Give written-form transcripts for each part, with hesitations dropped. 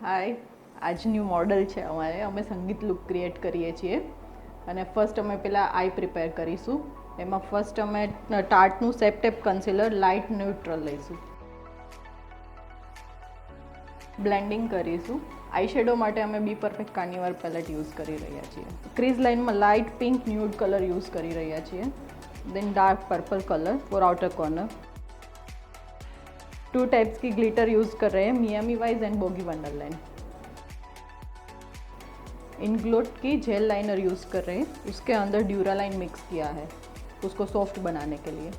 હાય, આજનું મોડલ છે અમારે. અમે સંગીત લુક ક્રિએટ કરીએ છીએ અને ફર્સ્ટ અમે પહેલાં આઈ પ્રિપેર કરીશું. એમાં ફર્સ્ટ અમે ટાર્ટનું સેપ્ટેપ કન્સીલર લાઇટ ન્યુટ્રલ લઈશું. બ્લેન્ડિંગ કરીશું. આઈ શેડો માટે અમે B perfect carnival palette use કરી રહ્યા છીએ. ક્રીઝ લાઇનમાં light pink nude colour use કરી રહ્યા છીએ. Then dark purple colour for outer corner. 2 types की ग्लिटर यूज़ कर रहे हैं, Miami Vice and Boogie Wonderland. Inglot की जेल लाइनर यूज़ कर रहे हैं, उसके अंदर ड्यूरालाइन मिक्स किया है उसको सॉफ्ट बनाने के लिए.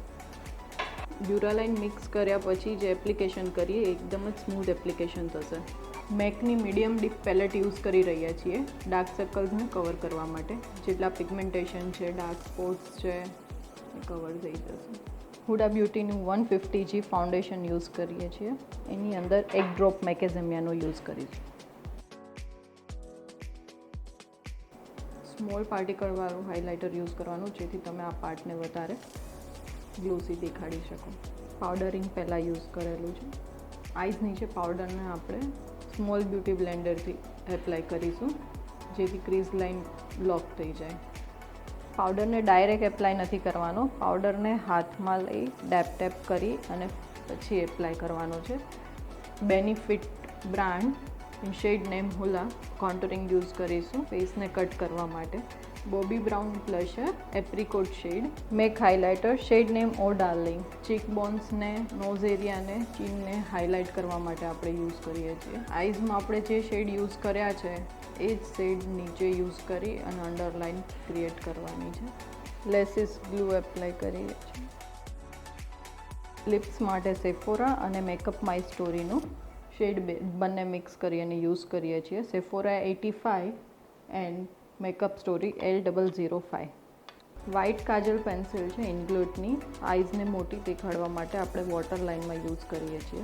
ड्यूरालाइन मिक्स કર્યા પછી જે એપ્લિકેશન કરીએ એકદમ જ સ્મૂથ એપ્લિકેશન થશે. મેકની મીડિયમ ડીપ પેલેટ યુઝ કરી રહ્યા છીએ ડાર્ક સર્કલ્સને કવર કરવા માટે. જેટલા પિગમેન્ટેશન છે, ડાર્ક સ્પોટ્સ છે, એ કવર થઈ જશે. હુડા બ્યુટીનું 150G ફાઉન્ડેશન યુઝ કરીએ છીએ. એની અંદર એક ડ્રોપ મેકેઝેમિયાનો યુઝ કરીશું. સ્મોલ પાર્ટિકલવાળું હાઇલાઇટર યુઝ કરવાનું, જેથી તમે આ પાર્ટને વધારે ગ્લોસી દેખાડી શકો. પાવડરિંગ પહેલાં યુઝ કરેલું છે. આઈઝ નીચે પાવડરને આપણે સ્મોલ બ્યુટી બ્લેન્ડરથી એપ્લાય કરીશું, જેથી ક્રીઝ લાઇન બ્લોક થઈ જાય. પાવડરને ડાયરેક્ટ એપ્લાય નથી કરવાનો, પાવડરને હાથમાં લઈ ડેપ કરી અને પછી એપ્લાય કરવાનો છે. Benefit brand shade name Hoola contouring use કરીશું ફેસને કટ કરવા માટે. Bobbi Brown blusher apricot shade. MAC highlighter shade name oh darling. Cheek બોન્સને, નોઝ એરિયાને, ચીનને હાઇલાઇટ કરવા માટે આપણે યુઝ કરીએ છીએ. આઈઝમાં આપણે જે શેડ યુઝ કર્યા છે એ જ શેડ નીચે યુઝ કરી અને અંડરલાઇન ક્રિએટ કરવાની છે. લેસીસ ગ્લુ એપ્લાય કરીએ છીએ. લિપ્સ માટે સેફોરા અને મેકઅપ માય સ્ટોરીનું શેડ બંને મિક્સ કરી અને યુઝ કરીએ છીએ. સેફોરા 85 and makeup story L005. White Kajal pencil છે ઇનગ્લોટની. આઈઝને મોટી દેખાડવા માટે આપણે વોટર લાઇનમાં યુઝ કરીએ છીએ.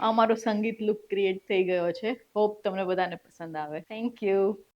અમારો સંગીત લુક ક્રિએટ થઈ ગયો છે. હોપ તમને બધાને પસંદ આવે. Thank you.